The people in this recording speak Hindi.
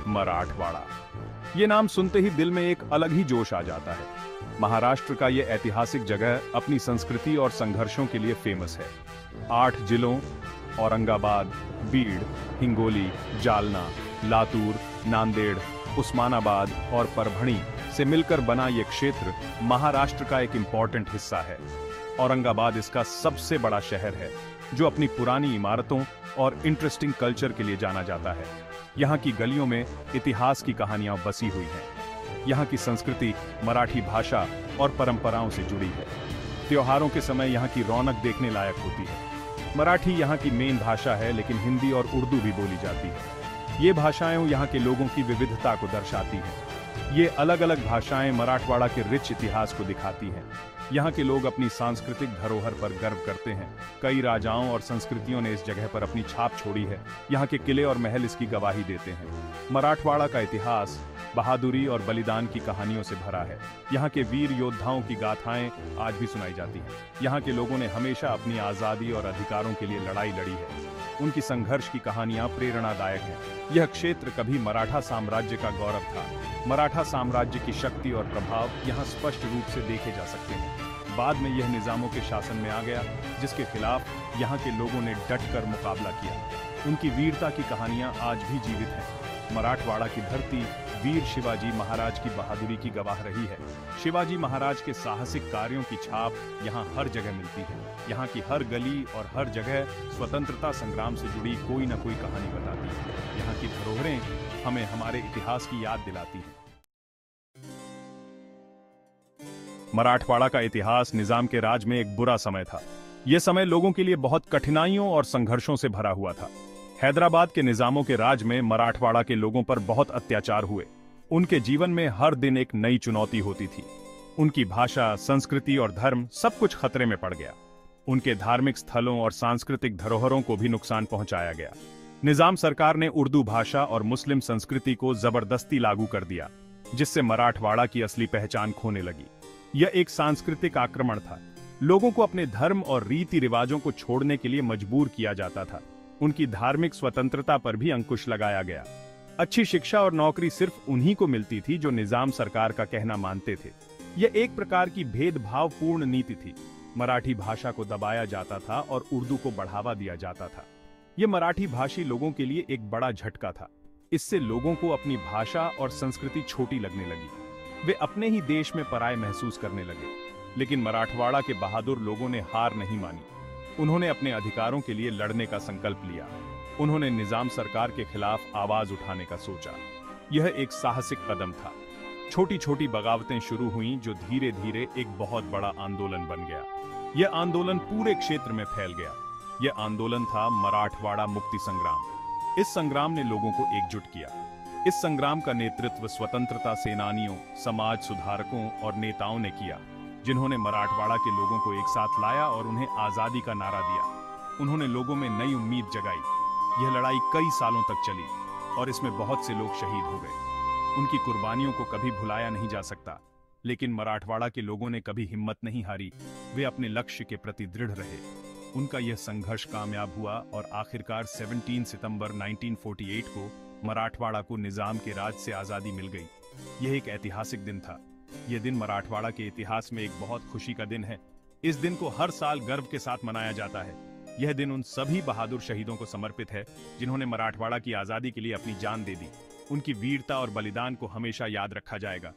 मराठवाड़ा। ये नाम सुनते ही दिल में एक अलग ही जोश आ जाता है। महाराष्ट्र का ये ऐतिहासिक जगह अपनी संस्कृति और संघर्षों के लिए फेमस है। 8 जिलों औरंगाबाद, बीड, हिंगोली, जालना, लातूर, नांदेड़, उस्मानाबाद और परभणी से मिलकर बना ये क्षेत्र महाराष्ट्र का एक इम्पॉर्टेंट हिस्सा है। औरंगाबाद इसका सबसे बड़ा शहर है, जो अपनी पुरानी इमारतों और इंटरेस्टिंग कल्चर के लिए जाना जाता है। यहाँ की गलियों में इतिहास की कहानियां बसी हुई हैं। यहाँ की संस्कृति मराठी भाषा और परंपराओं से जुड़ी है। त्योहारों के समय यहाँ की रौनक देखने लायक होती है। मराठी यहाँ की मेन भाषा है, लेकिन हिंदी और उर्दू भी बोली जाती है। ये भाषाएं यहाँ के लोगों की विविधता को दर्शाती हैं। ये अलग अलग भाषाएं मराठवाड़ा के रिच इतिहास को दिखाती हैं। यहाँ के लोग अपनी सांस्कृतिक धरोहर पर गर्व करते हैं। कई राजाओं और संस्कृतियों ने इस जगह पर अपनी छाप छोड़ी है। यहाँ के किले और महल इसकी गवाही देते हैं। मराठवाड़ा का इतिहास बहादुरी और बलिदान की कहानियों से भरा है। यहाँ के वीर योद्धाओं की गाथाएं आज भी सुनाई जाती हैं। यहाँ के लोगों ने हमेशा अपनी आज़ादी और अधिकारों के लिए लड़ाई लड़ी है। उनकी संघर्ष की कहानियां प्रेरणादायक हैं। यह क्षेत्र कभी मराठा साम्राज्य का गौरव था। मराठा साम्राज्य की शक्ति और प्रभाव यहाँ स्पष्ट रूप से देखे जा सकते हैं। बाद में यह निजामों के शासन में आ गया, जिसके खिलाफ यहाँ के लोगों ने डटकर मुकाबला किया। उनकी वीरता की कहानियां आज भी जीवित हैं। मराठवाड़ा की धरती वीर शिवाजी महाराज की बहादुरी की गवाह रही है। शिवाजी महाराज के साहसिक कार्यों की छाप यहाँ हर जगह मिलती है। यहाँ की हर गली और हर जगह स्वतंत्रता संग्राम से जुड़ी कोई न कोई कहानी बताती है। यहाँ की धरोहरें हमें हमारे इतिहास की याद दिलाती हैं। मराठवाड़ा का इतिहास निजाम के राज में एक बुरा समय था। यह समय लोगों के लिए बहुत कठिनाइयों और संघर्षों से भरा हुआ था। हैदराबाद के निजामों के राज में मराठवाड़ा के लोगों पर बहुत अत्याचार हुए। उनके जीवन में हर दिन एक नई चुनौती होती थी। उनकी भाषा, संस्कृति और धर्म सब कुछ खतरे में पड़ गया। उनके धार्मिक स्थलों और सांस्कृतिक धरोहरों को भी नुकसान पहुंचाया गया। निजाम सरकार ने उर्दू भाषा और मुस्लिम संस्कृति को जबरदस्ती लागू कर दिया, जिससे मराठवाड़ा की असली पहचान खोने लगी। यह एक सांस्कृतिक आक्रमण था। लोगों को अपने धर्म और रीति रिवाजों को छोड़ने के लिए मजबूर किया जाता था। उनकी धार्मिक स्वतंत्रता पर भी अंकुश लगाया गया। अच्छी शिक्षा और नौकरी सिर्फ उन्हीं को मिलती थी जो निजाम सरकार का कहना मानते थे। यह एक प्रकार की भेदभावपूर्ण नीति थी। मराठी भाषा को दबाया जाता था और उर्दू को बढ़ावा दिया जाता था। यह मराठी भाषी लोगों के लिए एक बड़ा झटका था। इससे लोगों को अपनी भाषा और संस्कृति छोटी लगने लगी। वे अपने ही देश में पराये महसूस करने लगे। लेकिन मराठवाड़ा के बहादुर लोगों ने हार नहीं मानी। उन्होंने अपने अधिकारों के लिए लड़ने का संकल्प लिया। उन्होंने निजाम सरकार के खिलाफ आवाज उठाने का सोचा। यह एक साहसिक कदम था। छोटी छोटी बगावतें शुरू हुईं, जो धीरे धीरे एक बहुत बड़ा आंदोलन बन गया। यह आंदोलन पूरे क्षेत्र में फैल गया। यह आंदोलन था मराठवाड़ा मुक्ति संग्राम। इस संग्राम ने लोगों को एकजुट किया। इस संग्राम का नेतृत्व स्वतंत्रता सेनानियों, समाज सुधारकों और नेताओं ने किया, जिन्होंने मराठवाड़ा के लोगों को एक साथ लाया और उन्हें आजादी का नारा दिया। उन्होंने लोगों में नई उम्मीद जगाई। यह लड़ाई कई सालों तक चली और इसमें बहुत से लोग शहीद हो गए। उनकी कुर्बानियों को कभी भुलाया नहीं जा सकता। लेकिन मराठवाड़ा के लोगों ने कभी हिम्मत नहीं हारी। वे अपने लक्ष्य के प्रति दृढ़ रहे। उनका यह संघर्ष कामयाब हुआ और आखिरकार 17 सितंबर 1948 को मराठवाड़ा को निजाम के राज से आजादी मिल गई। यह एक ऐतिहासिक दिन था। यह दिन मराठवाड़ा के इतिहास में एक बहुत खुशी का दिन है। इस दिन को हर साल गर्व के साथ मनाया जाता है। यह दिन उन सभी बहादुर शहीदों को समर्पित है, जिन्होंने मराठवाड़ा की आजादी के लिए अपनी जान दे दी। उनकी वीरता और बलिदान को हमेशा याद रखा जाएगा।